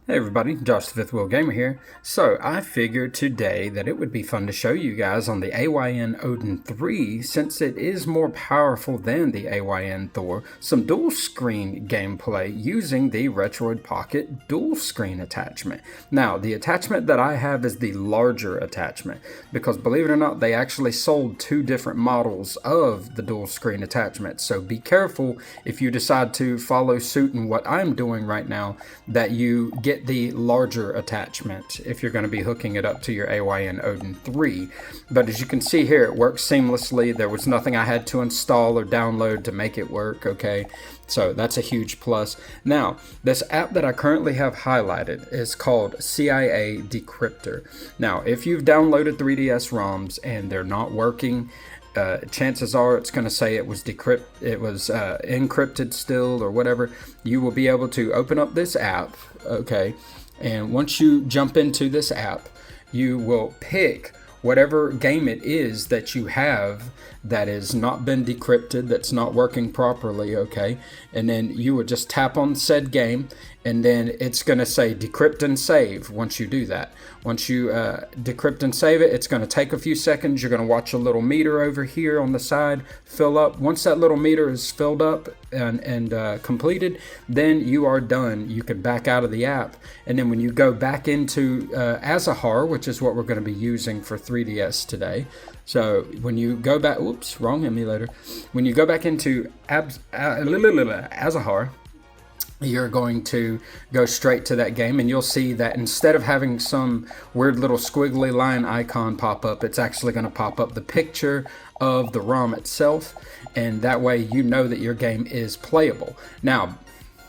Hey everybody, Josh the Fifth Wheel Gamer here. So I figured today that it would be fun to show you guys on the AYN Odin 3, since it is more powerful than the AYN Thor, some dual screen gameplay using the Retroid Pocket dual screen attachment. Now the attachment that I have is the larger attachment, because believe it or not, they actually sold two different models of the dual screen attachment. So be careful if you decide to follow suit in what I'm doing right now, that you get the larger attachment if you're going to be hooking it up to your AYN Odin 3. But as you can see here, it works seamlessly. There was nothing I had to install or download to make it work, okay? So that's a huge plus. Now, this app that I currently have highlighted is called CIA Decryptor. Now, if you've downloaded 3DS ROMs and they're not working, chances are it's going to say it was encrypted still or whatever. You will be able to open up this app, okay, and once you jump into this app, you will pick whatever game it is that you have that has not been decrypted, that's not working properly, okay, and then you would just tap on said game, and then it's going to say decrypt and save once you do that. Once you decrypt and save it, it's going to take a few seconds. You're going to watch a little meter over here on the side fill up. Once that little meter is filled up and completed, then you are done. You can back out of the app, and then when you go back into Azahar, which is what we're going to be using for 3DS today. So when you go back, oops, wrong emulator. When you go back into Azahar, you're going to go straight to that game, and you'll see that instead of having some weird little squiggly line icon pop up, it's actually going to pop up the picture of the ROM itself, and that way you know that your game is playable. Now,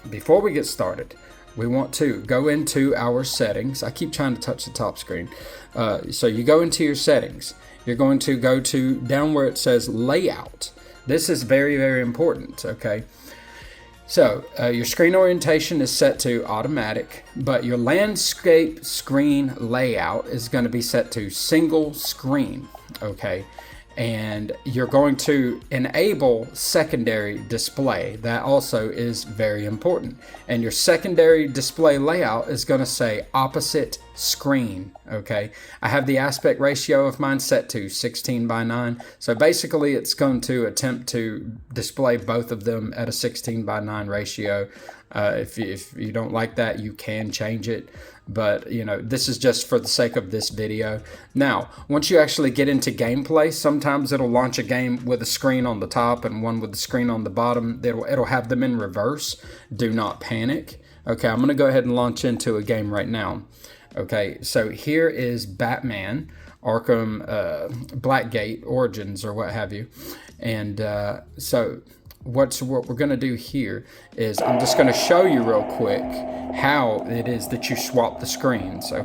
before we get started, we want to go into our settings. I keep trying to touch the top screen. So you go into your settings. You're going to go to down where it says layout. This is very, very important, okay? So your screen orientation is set to automatic, but your landscape screen layout is going to be set to single screen, okay? And you're going to enable secondary display. That also is very important. And your secondary display layout is going to say opposite screen, okay? I have the aspect ratio of mine set to 16:9. So basically it's going to attempt to display both of them at a 16:9 ratio. If you don't like that, you can change it. But, you know, this is just for the sake of this video. Now, once you actually get into gameplay, sometimes it'll launch a game with a screen on the top and one with the screen on the bottom. It'll have them in reverse. Do not panic. Okay, I'm going to go ahead and launch into a game right now. Okay, so here is Batman, Arkham, Blackgate, Origins, or what have you. And so what we're going to do here is I'm just going to show you real quick how it is that you swap the screens. So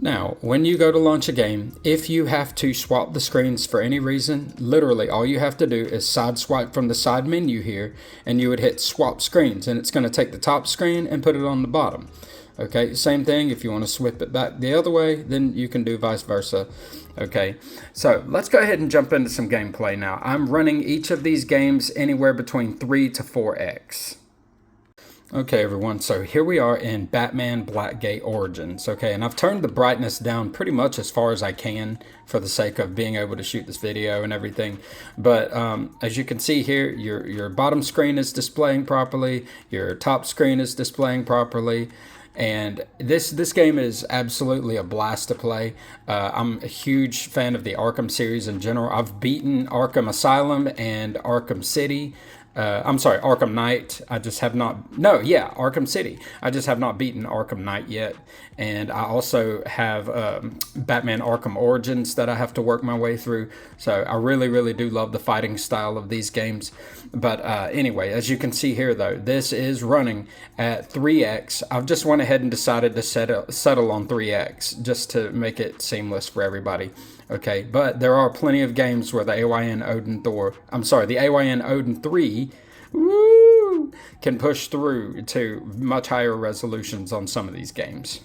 now, when you go to launch a game, if you have to swap the screens for any reason, literally all you have to do is side swipe from the side menu here, and you would hit swap screens, and it's going to take the top screen and put it on the bottom. Okay, same thing. If you want to swip it back the other way, then you can do vice versa. Okay, so let's go ahead and jump into some gameplay now. I'm running each of these games anywhere between 3 to 4x. Okay, everyone, so here we are in Batman Blackgate Origins, okay, and I've turned the brightness down pretty much as far as I can for the sake of being able to shoot this video and everything, but as you can see here, your bottom screen is displaying properly, your top screen is displaying properly, and this game is absolutely a blast to play. I'm a huge fan of the Arkham series in general. I've beaten Arkham Asylum and Arkham City. I'm sorry, Arkham Knight. Arkham City. I just have not beaten Arkham Knight yet. And I also have Batman Arkham Origins that I have to work my way through. So I really, really do love the fighting style of these games. But anyway, as you can see here, though, this is running at 3x. I've just went ahead and decided to settle on 3x just to make it seamless for everybody. Okay, but there are plenty of games where the AYN Odin 3 can push through to much higher resolutions on some of these games.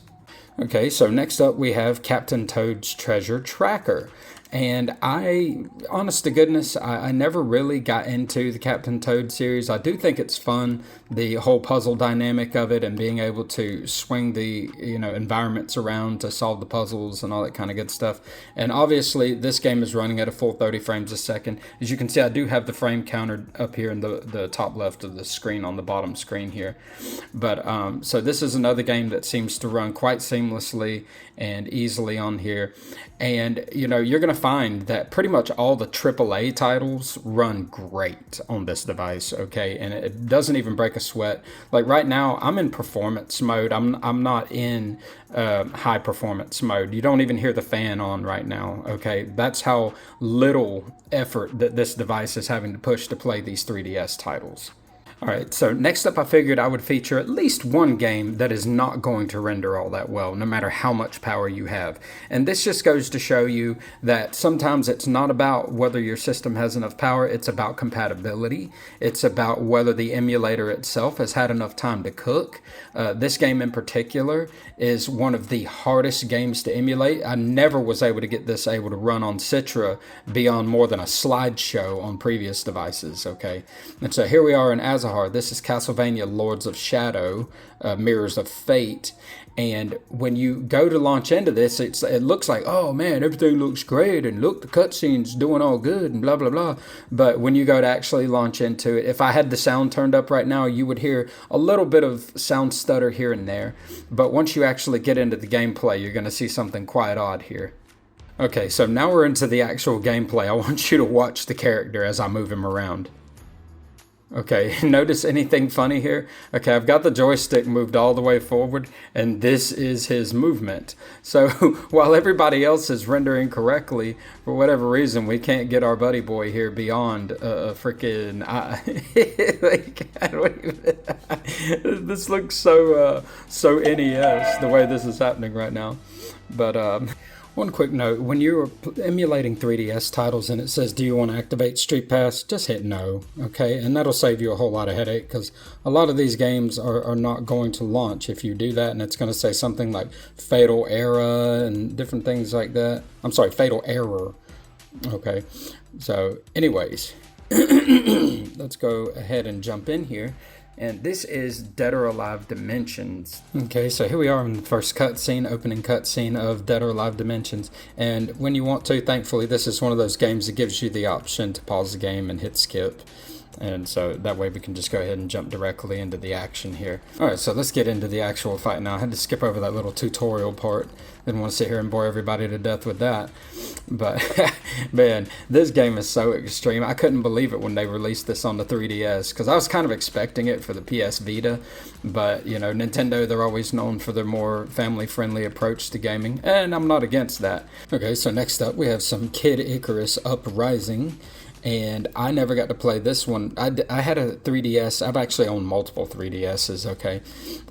Okay, so next up we have Captain Toad's Treasure Tracker. And honest to goodness, I never really got into the Captain Toad series. I do think it's fun, the whole puzzle dynamic of it, and being able to swing the environments around to solve the puzzles and all that kind of good stuff. And obviously, this game is running at a full 30 frames a second. As you can see, I do have the frame counter up here in the top left of the screen on the bottom screen here. But so this is another game that seems to run quite seamlessly and easily on here. And you're going to find that pretty much all the AAA titles run great on this device, okay? And it doesn't even break a sweat. Like right now, I'm in performance mode. I'm not in high performance mode. You don't even hear the fan on right now, okay? That's how little effort that this device is having to push to play these 3DS titles. Alright, so next up I figured I would feature at least one game that is not going to render all that well, no matter how much power you have. And this just goes to show you that sometimes it's not about whether your system has enough power, it's about compatibility. It's about whether the emulator itself has had enough time to cook. This game in particular is one of the hardest games to emulate. I never was able to get this able to run on Citra beyond more than a slideshow on previous devices, okay? And so here we are in Azahar. This is Castlevania Lords of Shadow, Mirrors of Fate. And when you go to launch into this, it looks like, oh man, everything looks great, and look, the cutscene's doing all good, and blah, blah, blah. But when you go to actually launch into it, if I had the sound turned up right now, you would hear a little bit of sound stutter here and there. But once you actually get into the gameplay, you're going to see something quite odd here. Okay, so now we're into the actual gameplay. I want you to watch the character as I move him around. Okay, notice anything funny here? Okay, I've got the joystick moved all the way forward, and this is his movement. So while everybody else is rendering correctly, for whatever reason, we can't get our buddy boy here beyond a freaking... like, I don't even... This looks so NES, the way this is happening right now. But... One quick note, when you're emulating 3DS titles and it says, do you want to activate Street Pass, just hit no, okay? And that'll save you a whole lot of headache, because a lot of these games are not going to launch if you do that, and it's going to say something like Fatal Error and different things like that. I'm sorry, Fatal Error, okay? So anyways, let's go ahead and jump in here. And this is Dead or Alive Dimensions. Okay, so here we are in the first cutscene, opening cutscene of Dead or Alive Dimensions. And when you want to, thankfully, this is one of those games that gives you the option to pause the game and hit skip. And so that way we can just go ahead and jump directly into the action here. Alright, so let's get into the actual fight now. I had to skip over that little tutorial part. Didn't want to sit here and bore everybody to death with that. But, man, this game is so extreme. I couldn't believe it when they released this on the 3DS, because I was kind of expecting it for the PS Vita. But, Nintendo, they're always known for their more family-friendly approach to gaming, and I'm not against that. Okay, so next up we have some Kid Icarus Uprising. And I never got to play this one. I had a 3DS. I've actually owned multiple 3DSs, okay?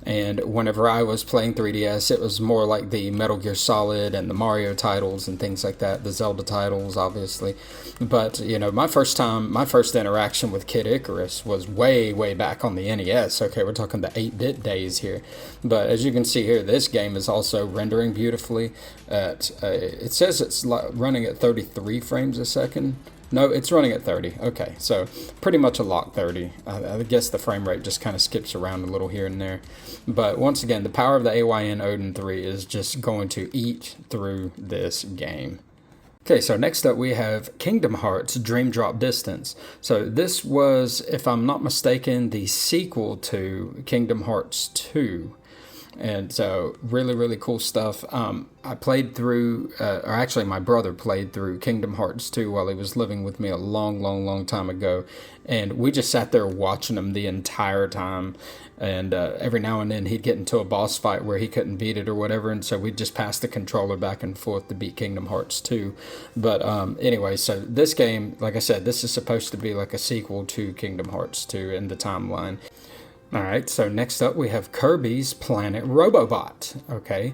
And whenever I was playing 3DS, it was more like the Metal Gear Solid and the Mario titles and things like that. The Zelda titles, obviously. But, my first interaction with Kid Icarus was way, way back on the NES. Okay, we're talking the 8-bit days here. But as you can see here, this game is also rendering beautifully. It says it's running at 33 frames a second. No, it's running at 30. Okay, so pretty much a lock 30. I guess the frame rate just kind of skips around a little here and there. But once again, the power of the AYN Odin 3 is just going to eat through this game. Okay, so next up we have Kingdom Hearts Dream Drop Distance. So this was, if I'm not mistaken, the sequel to Kingdom Hearts 2. And so really, really cool stuff. I played through, or actually my brother played through Kingdom Hearts 2 while he was living with me a long, long, long time ago. And we just sat there watching him the entire time. And every now and then he'd get into a boss fight where he couldn't beat it or whatever. And so we'd just pass the controller back and forth to beat Kingdom Hearts 2. But anyway, so this game, like I said, this is supposed to be like a sequel to Kingdom Hearts 2 in the timeline. Alright, so next up we have Kirby's Planet Robobot, okay,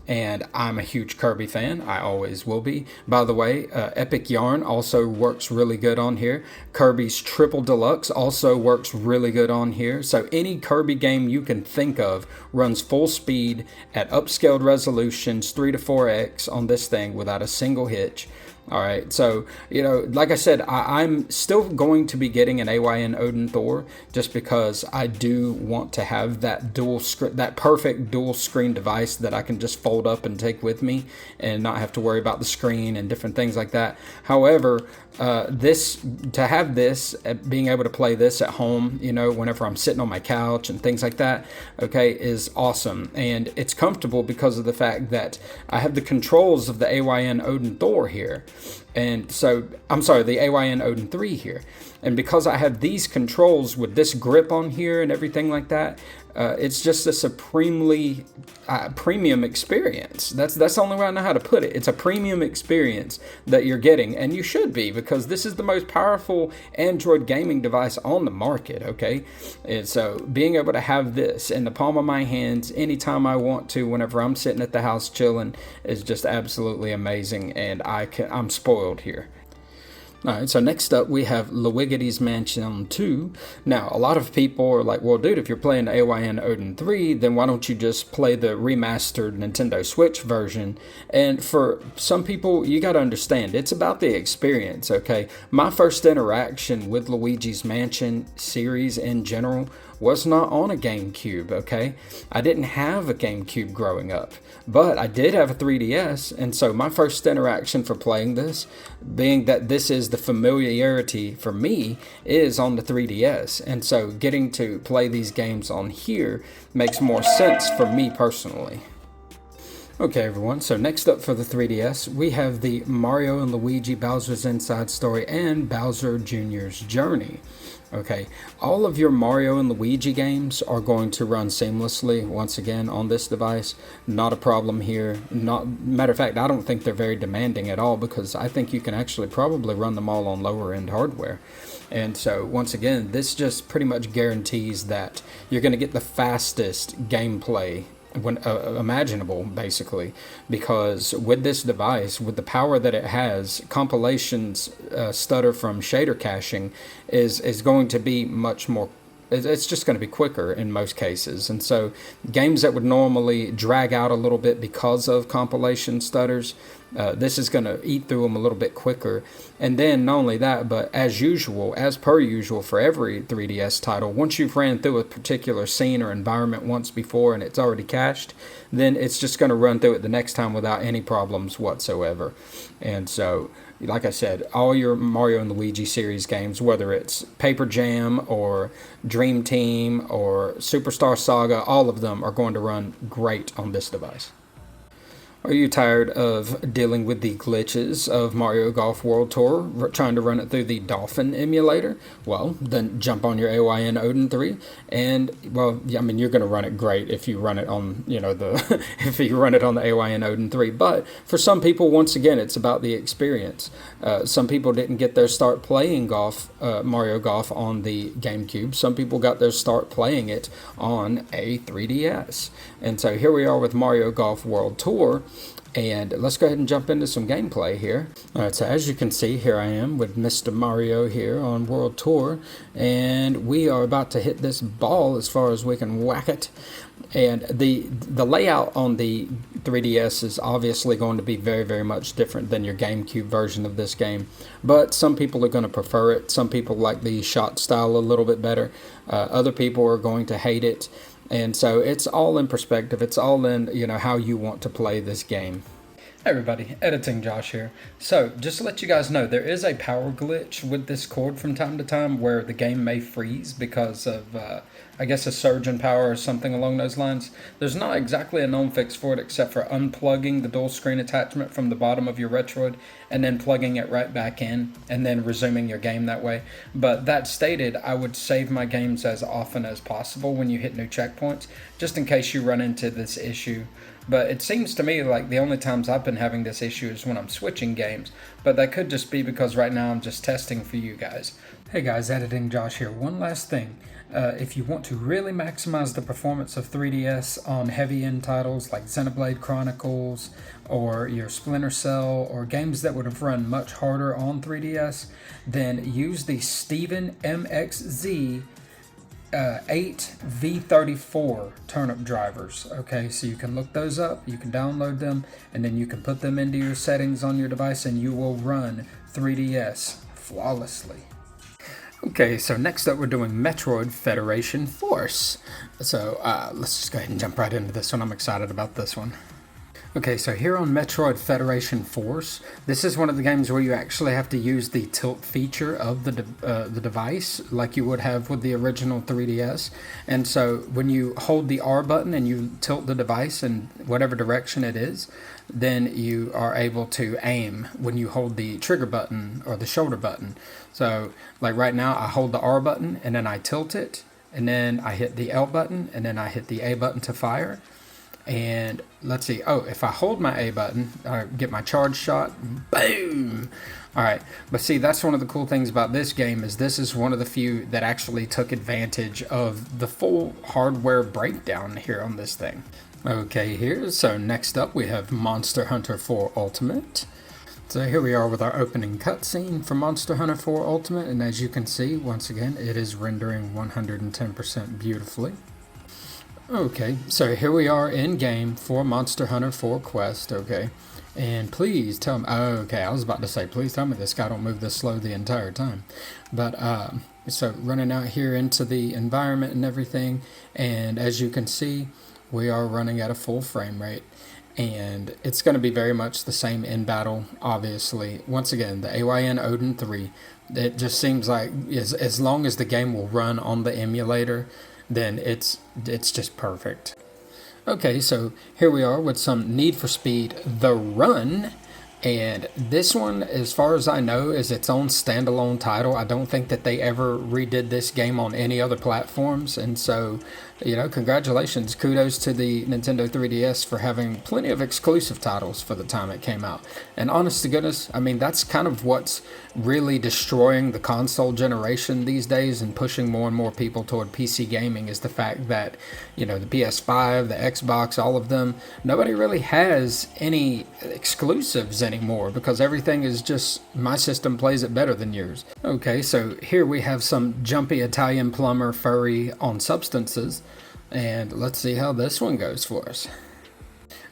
and I'm a huge Kirby fan, I always will be. By the way, Epic Yarn also works really good on here. Kirby's Triple Deluxe also works really good on here. So any Kirby game you can think of runs full speed at upscaled resolutions, 3 to 4x on this thing without a single hitch. All right, so, you know, like I said, I'm still going to be getting an AYN Odin Thor just because I do want to have that that perfect dual screen device that I can just fold up and take with me and not have to worry about the screen and different things like that. However, to have this, being able to play this at home, you know, whenever I'm sitting on my couch and things like that, okay, is awesome. And it's comfortable because of the fact that I have the controls of the AYN Odin Thor here. And so, I'm sorry, the AYN Odin 3 here. And because I have these controls with this grip on here and everything like that, it's just a supremely premium experience. That's the only way I know how to put it. It's a premium experience that you're getting, and you should be, because this is the most powerful Android gaming device on the market, okay? And so being able to have this in the palm of my hands anytime I want to, whenever I'm sitting at the house chilling, is just absolutely amazing, and I'm spoiled here. Alright, so next up we have Luigi's Mansion 2. Now, a lot of people are like, well, dude, if you're playing AYN Odin 3, then why don't you just play the remastered Nintendo Switch version? And for some people, you got to understand, it's about the experience, okay? My first interaction with Luigi's Mansion series in general was not on a GameCube, okay? I didn't have a GameCube growing up, but I did have a 3DS, and so my first interaction for playing this, being that this is the familiarity for me, is on the 3DS, and so getting to play these games on here makes more sense for me personally. Okay everyone, so next up for the 3DS, we have the Mario and Luigi Bowser's Inside Story and Bowser Jr.'s Journey. Okay, all of your Mario and Luigi games are going to run seamlessly, once again, on this device. Not a problem here. Matter of fact, I don't think they're very demanding at all, because I think you can actually probably run them all on lower end hardware. And so, once again, this just pretty much guarantees that you're going to get the fastest gameplay imaginable, basically, because with this device, with the power that it has, compilations stutter from shader caching is going to be much more. It's just going to be quicker in most cases. And so games that would normally drag out a little bit because of compilation stutters, this is going to eat through them a little bit quicker. And then not only that, but as per usual for every 3DS title, once you've ran through a particular scene or environment once before and it's already cached, then it's just going to run through it the next time without any problems whatsoever. And so, like I said, all your Mario and Luigi series games, whether it's Paper Jam or Dream Team or Superstar Saga, all of them are going to run great on this device. Are you tired of dealing with the glitches of Mario Golf World Tour, trying to run it through the Dolphin emulator? Well, then jump on your AYN Odin 3, and, well, I mean, you're going to run it great if you run it on, you know, if you run it on the AYN Odin 3. But for some people, once again, it's about the experience. Some people didn't get their start playing Mario Golf on the GameCube. Some people got their start playing it on a 3DS. And so here we are with Mario Golf World Tour. And let's go ahead and jump into some gameplay here. Alright, so as you can see, here I am with Mr. Mario here on World Tour, and we are about to hit this ball as far as we can whack it. And the layout on the 3DS is obviously going to be very, very much different than your GameCube version of this game, but some people are going to prefer it. Some people like the shot style a little bit better. Other people are going to hate it. And so it's all in perspective. It's all in, you know, how you want to play this game. Hey everybody, Editing Josh here. So, just to let you guys know, there is a power glitch with this cord from time to time where the game may freeze because of, I guess, a surge in power or something along those lines. There's not exactly a known fix for it except for unplugging the dual screen attachment from the bottom of your Retroid and then plugging it right back in and then resuming your game that way. But that stated, I would save my games as often as possible when you hit new checkpoints, just in case you run into this issue. But it seems to me like the only times I've been having this issue is when I'm switching games. But that could just be because right now I'm just testing for you guys. Hey guys, Editing Josh here. One last thing. If you want to really maximize the performance of 3DS on heavy-end titles like Xenoblade Chronicles or your Splinter Cell or games that would have run much harder on 3DS, then use the Steven MXZ 8 V34 Turnip drivers. Okay, so you can look those up, you can download them, and then you can put them into your settings on your device and you will run 3DS flawlessly. Okay, so next up we're doing Metroid Federation Force. So let's just go ahead and jump right into this one. I'm excited about this one. Okay, so here on Metroid Federation Force, this is one of the games where you actually have to use the tilt feature of the device like you would have with the original 3DS. And so when you hold the R button and you tilt the device in whatever direction it is, then you are able to aim when you hold the trigger button or the shoulder button. So like right now I hold the R button and then I tilt it, and then I hit the L button and then I hit the A button to fire. And let's see, oh, if I hold my A button, I get my charge shot, boom! Alright, but see, that's one of the cool things about this game, is this is one of the few that actually took advantage of the full hardware breakdown here on this thing. Okay, so next up we have Monster Hunter 4 Ultimate. So here we are with our opening cutscene for Monster Hunter 4 Ultimate, and as you can see, once again, it is rendering 110% beautifully. Okay, so here we are in game for Monster Hunter 4 Quest, okay, and please tell me, okay, I was about to say, please tell me this guy don't move this slow the entire time, but, so running out here into the environment and everything, and as you can see, we are running at a full frame rate, and it's going to be very much the same in battle, obviously. Once again, the AYN Odin 3, it just seems like as long as the game will run on the emulator, then it's just perfect. Okay, so here we are with some Need for Speed The Run, and this one, as far as I know, is its own standalone title. I don't think that they ever redid this game on any other platforms, and so, you know, congratulations, kudos to the Nintendo 3DS for having plenty of exclusive titles for the time it came out. And honest to goodness, I mean, that's kind of what's really destroying the console generation these days and pushing more and more people toward PC gaming, is the fact that, you know, the PS5, the Xbox, all of them, nobody really has any exclusives anymore, because everything is just, my system plays it better than yours. Okay, so here we have some jumpy Italian plumber furry on substances, and let's see how this one goes for us.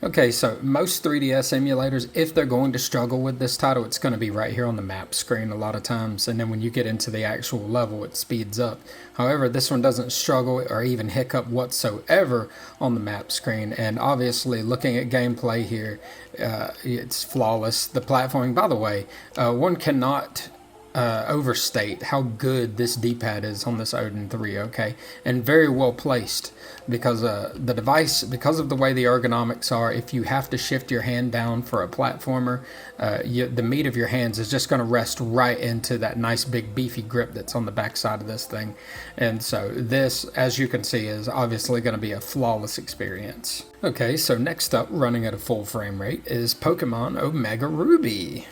Okay, so most 3DS emulators, if they're going to struggle with this title, it's going to be right here on the map screen a lot of times, and then when you get into the actual level, it speeds up. However, this one doesn't struggle or even hiccup whatsoever on the map screen, and obviously looking at gameplay here, it's flawless. The platforming, by the way, one cannot overstate how good this D-pad is on this Odin 3, okay? And very well placed, because the device, because of the way the ergonomics are, if you have to shift your hand down for a platformer, the meat of your hands is just going to rest right into that nice big beefy grip that's on the back side of this thing. And so this, as you can see, is obviously going to be a flawless experience. Okay, so next up, running at a full frame rate, is Pokemon Omega Ruby.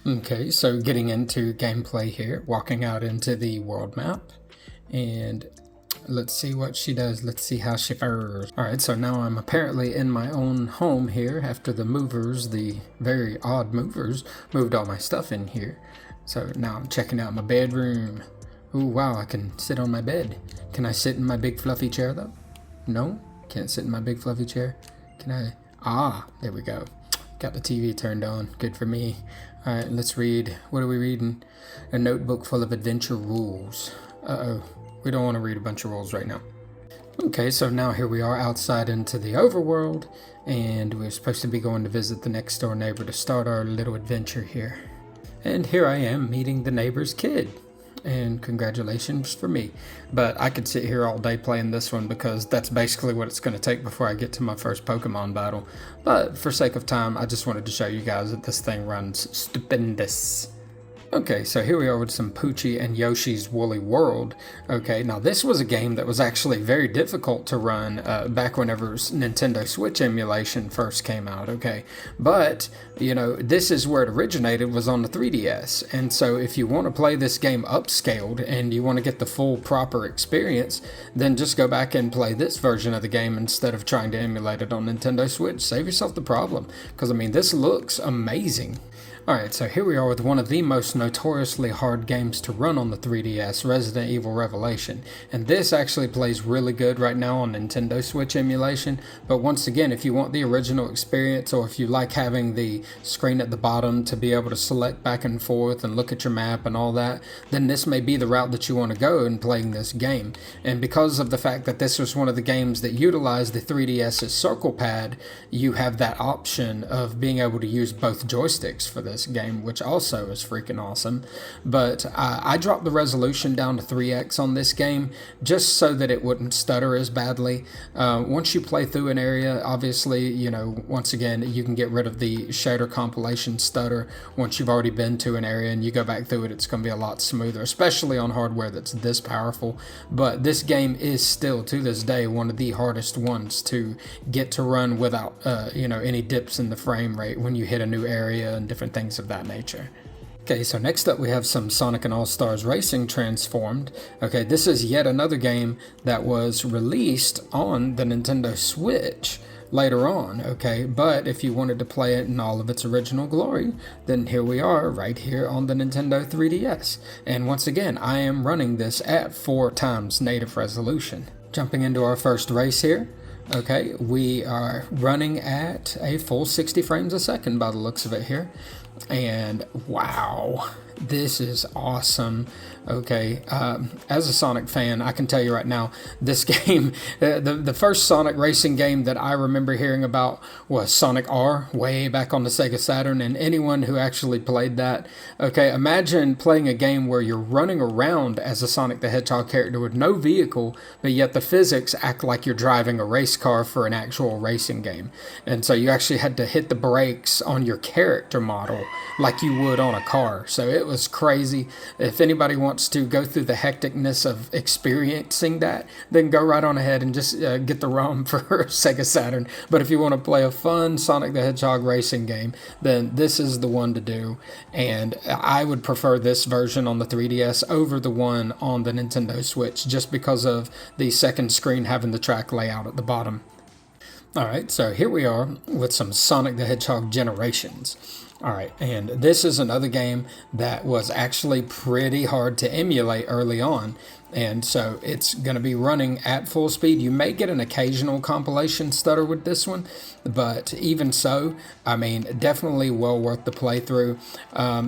Okay, so getting into gameplay here, walking out into the world map, and let's see what she does. Let's see how she fares. Alright, so now I'm apparently in my own home here after the movers, the very odd movers, moved all my stuff in here. So now I'm checking out my bedroom. Ooh, wow, I can sit on my bed. Can I sit in my big fluffy chair though? No? Can't sit in my big fluffy chair? Can I? Ah, there we go. Got the TV turned on. Good for me. Alright, let's read. What are we reading? A notebook full of adventure rules. Uh-oh. We don't want to read a bunch of rules right now. Okay, so now here we are outside into the overworld, and we're supposed to be going to visit the next door neighbor to start our little adventure here. And here I am meeting the neighbor's kid. And congratulations for me. But I could sit here all day playing this one, because that's basically what it's going to take before I get to my first Pokemon battle. But for sake of time, I just wanted to show you guys that this thing runs stupendous. Okay, so here we are with some Poochy and Yoshi's Woolly World. Okay, now this was a game that was actually very difficult to run back whenever Nintendo Switch emulation first came out, okay? But, you know, this is where it originated, was on the 3DS. And so if you want to play this game upscaled and you want to get the full proper experience, then just go back and play this version of the game instead of trying to emulate it on Nintendo Switch. Save yourself the problem, because, I mean, this looks amazing. Alright, so here we are with one of the most notoriously hard games to run on the 3DS, Resident Evil Revelation. And this actually plays really good right now on Nintendo Switch emulation, but once again, if you want the original experience, or if you like having the screen at the bottom to be able to select back and forth and look at your map and all that, then this may be the route that you want to go in playing this game. And because of the fact that this was one of the games that utilized the 3DS's circle pad, you have that option of being able to use both joysticks for this game, which also is freaking awesome. But I dropped the resolution down to 3x on this game just so that it wouldn't stutter as badly. Once you play through an area, obviously, you know, once again, you can get rid of the shader compilation stutter. Once you've already been to an area and you go back through it, it's going to be a lot smoother, especially on hardware that's this powerful. But this game is still, to this day, one of the hardest ones to get to run without, you know, any dips in the frame rate when you hit a new area and different things of that nature. Okay, so next up we have some Sonic and All-Stars Racing Transformed. Okay, this is yet another game that was released on the Nintendo Switch later on, okay, but if you wanted to play it in all of its original glory, then here we are right here on the Nintendo 3DS. And once again, I am running this at 4x native resolution. Jumping into our first race here. Okay, we are running at a full 60 frames a second by the looks of it here. And wow, this is awesome. Okay, as a Sonic fan, I can tell you right now, this game, the first Sonic racing game that I remember hearing about was Sonic R, way back on the Sega Saturn, and anyone who actually played that, okay, imagine playing a game where you're running around as a Sonic the Hedgehog character with no vehicle, but yet the physics act like you're driving a race car for an actual racing game. And so you actually had to hit the brakes on your character model like you would on a car. So it was crazy. If anybody wants to go through the hecticness of experiencing that, then go right on ahead and just get the ROM for Sega Saturn. But if you want to play a fun Sonic the Hedgehog racing game, then this is the one to do. And I would prefer this version on the 3DS over the one on the Nintendo Switch, just because of the second screen having the track layout at the bottom. Alright, so here we are with some Sonic the Hedgehog Generations. Alright, and this is another game that was actually pretty hard to emulate early on, and so it's going to be running at full speed. You may get an occasional compilation stutter with this one, but even so, I mean, definitely well worth the playthrough.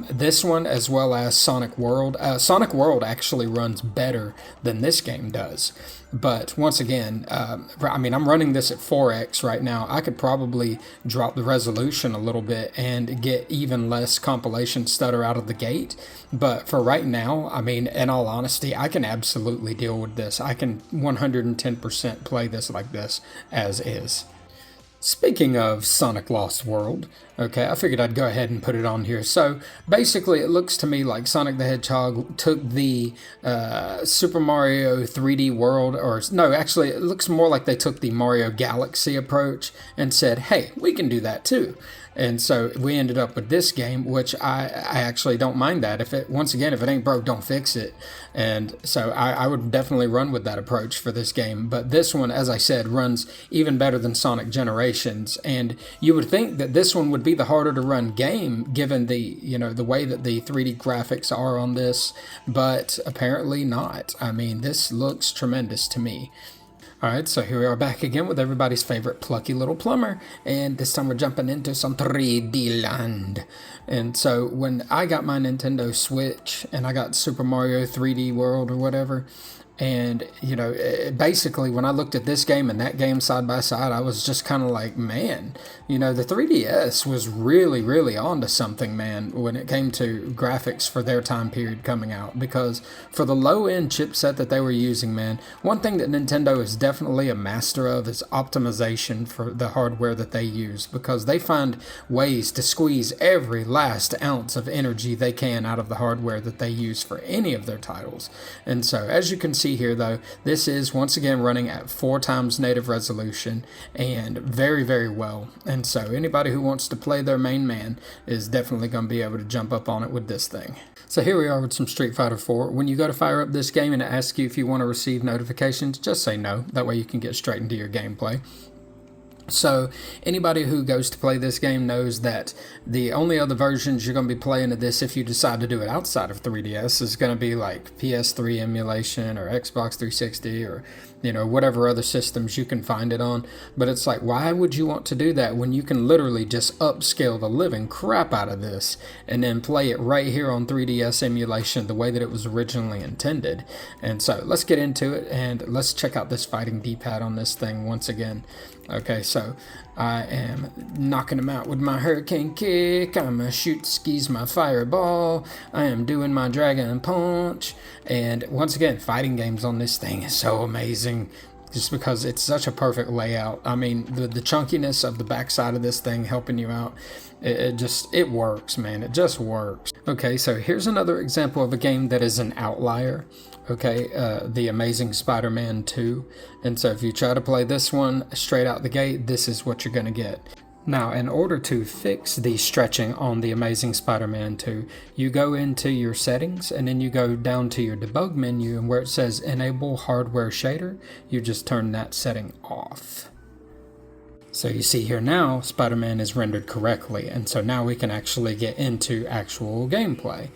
This one, as well as Sonic World. Sonic World actually runs better than this game does. But once again, I mean, I'm running this at 4x right now. I could probably drop the resolution a little bit and get even less compilation stutter out of the gate. But for right now, I mean, in all honesty, I can absolutely deal with this. I can 110% play this like this as is. Speaking of Sonic Lost World, okay, I figured I'd go ahead and put it on here. So basically, it looks to me like Sonic the Hedgehog took the Super Mario 3D World, or no, actually, it looks more like they took the Mario Galaxy approach and said, hey, we can do that too. And so we ended up with this game, which I actually don't mind that. If it, once again, if it ain't broke, don't fix it. And so I would definitely run with that approach for this game. But this one, as I said, runs even better than Sonic Generations. And you would think that this one would be the harder to run game, given the, you know, the way that the 3D graphics are on this. But apparently not. I mean, this looks tremendous to me. Alright, so here we are back again with everybody's favorite plucky little plumber, and this time we're jumping into some 3D land. And so when I got my Nintendo Switch and I got Super Mario 3D World or whatever, and, you know, basically when I looked at this game and that game side by side, I was just kind of like, man, you know, the 3DS was really, really onto something, man, when it came to graphics for their time period coming out. Because for the low-end chipset that they were using, man, one thing that Nintendo is definitely a master of is optimization for the hardware that they use. Because they find ways to squeeze every last ounce of energy they can out of the hardware that they use for any of their titles. And so, as you can see here, though, this is once again running at 4x native resolution and very, very well. And so anybody who wants to play their main man is definitely going to be able to jump up on it with this thing. So here we are with some Street Fighter 4. When you go to fire up this game and it asks you if you want to receive notifications, just say no. That way you can get straight into your gameplay. So anybody who goes to play this game knows that the only other versions you're going to be playing of this, if you decide to do it outside of 3DS, is going to be like PS3 emulation or Xbox 360 or, you know, whatever other systems you can find it on. But it's like, why would you want to do that when you can literally just upscale the living crap out of this and then play it right here on 3DS emulation the way that it was originally intended? And so let's get into it and let's check out this fighting D-pad on this thing once again. Okay, so I am knocking him out with my hurricane kick. I'm gonna shoot skis my fireball. I am doing my dragon punch. And once again, fighting games on this thing is so amazing just because it's such a perfect layout. I mean, the chunkiness of the backside of this thing helping you out, it works, man. It just works. Okay, so here's another example of a game that is an outlier. Okay, The Amazing Spider-Man 2. And so if you try to play this one straight out the gate, this is what you're going to get. Now, in order to fix the stretching on The Amazing Spider-Man 2, you go into your settings and then you go down to your debug menu, and where it says Enable Hardware Shader, you just turn that setting off. So you see here now, Spider-Man is rendered correctly, and so now we can actually get into actual gameplay.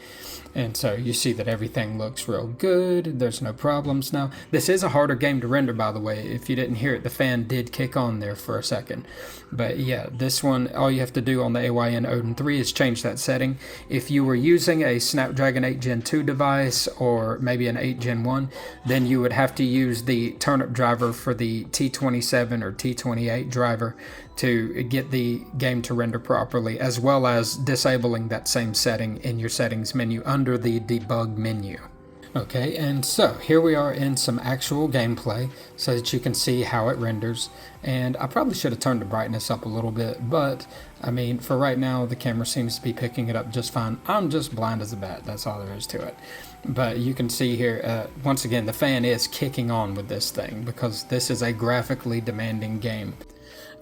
And so you see that everything looks real good. There's no problems now. This is a harder game to render, by the way. If you didn't hear it, the fan did kick on there for a second. But yeah, this one, all you have to do on the AYN Odin 3 is change that setting. If you were using a Snapdragon 8 Gen 2 device or maybe an 8 Gen 1, then you would have to use the Turnip driver for the T27 or T28 driver to get the game to render properly, as well as disabling that same setting in your settings menu under the debug menu. Okay, and so here we are in some actual gameplay so that you can see how it renders. And I probably should have turned the brightness up a little bit, but I mean, for right now, the camera seems to be picking it up just fine. I'm just blind as a bat, that's all there is to it. But you can see here, once again, the fan is kicking on with this thing because this is a graphically demanding game.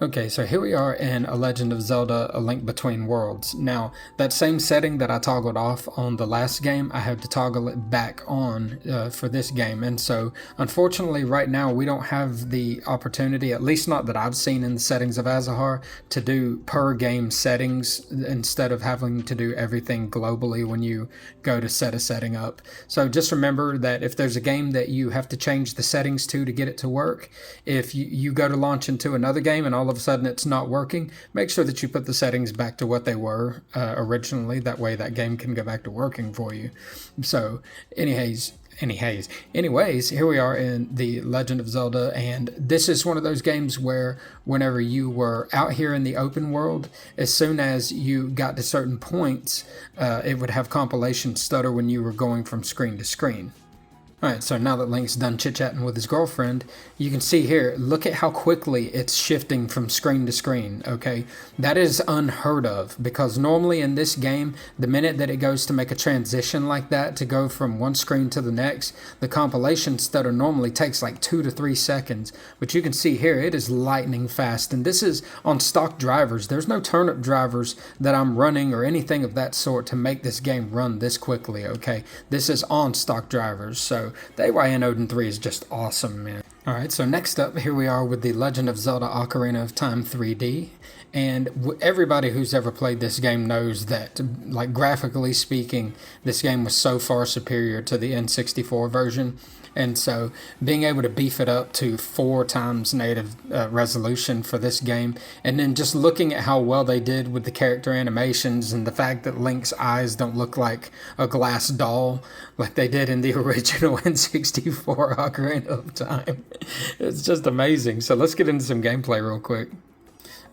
Okay, so here we are in A Legend of Zelda: A Link Between Worlds. Now, that same setting that I toggled off on the last game, I have to toggle it back on for this game. And so, unfortunately, right now, we don't have the opportunity, at least not that I've seen in the settings of Azahar, to do per game settings instead of having to do everything globally when you go to set a setting up. So just remember that if there's a game that you have to change the settings to get it to work, if you go to launch into another game and all of a sudden it's not working, make sure that you put the settings back to what they were originally. That way that game can go back to working for you. So anyways, here we are in The Legend of Zelda, and this is one of those games where whenever you were out here in the open world, as soon as you got to certain points, it would have compilation stutter when you were going from screen to screen. Alright, so now that Link's done chit-chatting with his girlfriend, you can see here, look at how quickly it's shifting from screen to screen, okay? That is unheard of, because normally in this game, the minute that it goes to make a transition like that, to go from one screen to the next, the compilation stutter normally takes like 2 to 3 seconds. But you can see here, it is lightning fast, and this is on stock drivers. There's no Turnip drivers that I'm running or anything of that sort to make this game run this quickly, okay? This is on stock drivers, so the AYN Odin 3 is just awesome, man. Alright, so next up, here we are with The Legend of Zelda Ocarina of Time 3D. And everybody who's ever played this game knows that, like, graphically speaking, this game was so far superior to the N64 version. And so being able to beef it up to 4 times native resolution for this game, and then just looking at how well they did with the character animations and the fact that Link's eyes don't look like a glass doll like they did in the original N64 Ocarina of Time. It's just amazing. So let's get into some gameplay real quick.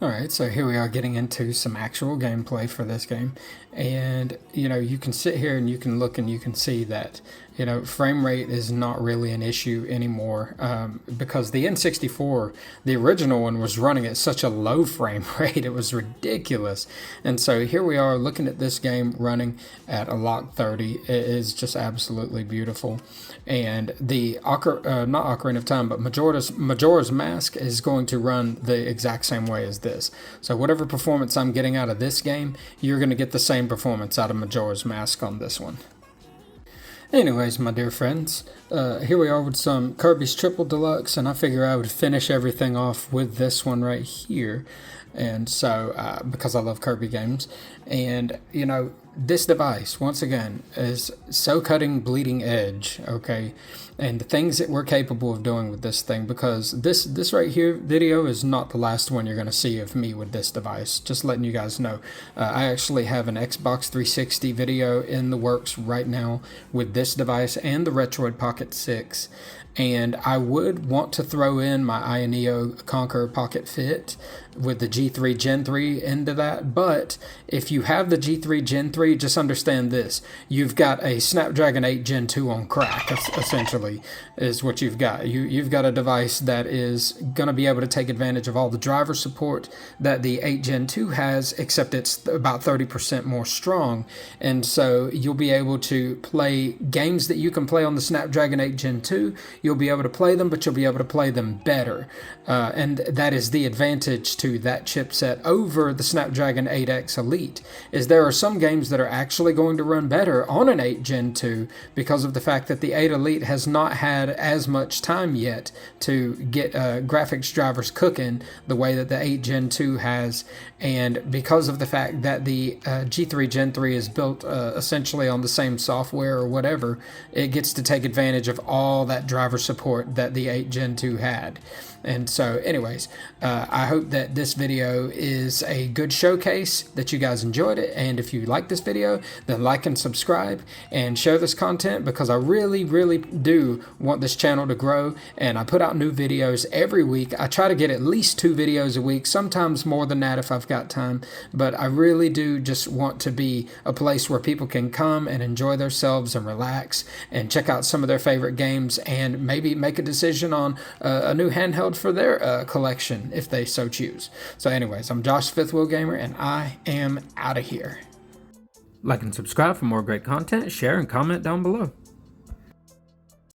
Alright, so here we are getting into some actual gameplay for this game, and you can sit here and you can look and you can see that frame rate is not really an issue anymore, because the N64, the original one, was running at such a low frame rate, it was ridiculous. And so here we are looking at this game running at a lock 30. It is just absolutely beautiful. And the not Ocarina of Time, but Majora's Mask is going to run the exact same way as this. So whatever performance I'm getting out of this game, you're going to get the same performance out of Majora's Mask on this one. Anyways, my dear friends, here we are with some Kirby's Triple Deluxe, and I figure I would finish everything off with this one right here. And so, because I love Kirby games, and you know, this device, once again, is so cutting bleeding edge, okay? And the things that we're capable of doing with this thing, because this right here video is not the last one you're going to see of me with this device. Just letting you guys know. I actually have an Xbox 360 video in the works right now with this device and the Retroid Pocket 6. And I would want to throw in my AYN Conquer Pocket Fit with the G3 Gen 3 into that. But if you have the G3 Gen 3, just understand this. You've got a Snapdragon 8 Gen 2 on crack, essentially, is what you've got. You've got a device that is going to be able to take advantage of all the driver support that the 8 Gen 2 has, except it's about 30% more strong. And so you'll be able to play games that you can play on the Snapdragon 8 Gen 2. You'll be able to play them, but you'll be able to play them better. And that is the advantage to that chipset over the Snapdragon 8X Elite, is there are some games that are actually going to run better on an 8 Gen 2 because of the fact that the 8 Elite has not had as much time yet to get graphics drivers cooking the way that the 8 Gen 2 has, and because of the fact that the G3 Gen 3 is built essentially on the same software or whatever, it gets to take advantage of all that driver support that the 8 Gen 2 had. And so anyways, I hope that this video is a good showcase, that you guys enjoyed it, and if you like this video, then like and subscribe and share this content, because I really do want this channel to grow, and I put out new videos every week. I try to get at least 2 videos a week, sometimes more than that if I've got time, but I really do just want to be a place where people can come and enjoy themselves and relax and check out some of their favorite games and maybe make a decision on a new handheld for their collection if they so choose. So anyways, I'm Josh Fifth Wheel Gamer, and I am out of here. Like and subscribe for more great content, share and comment down below.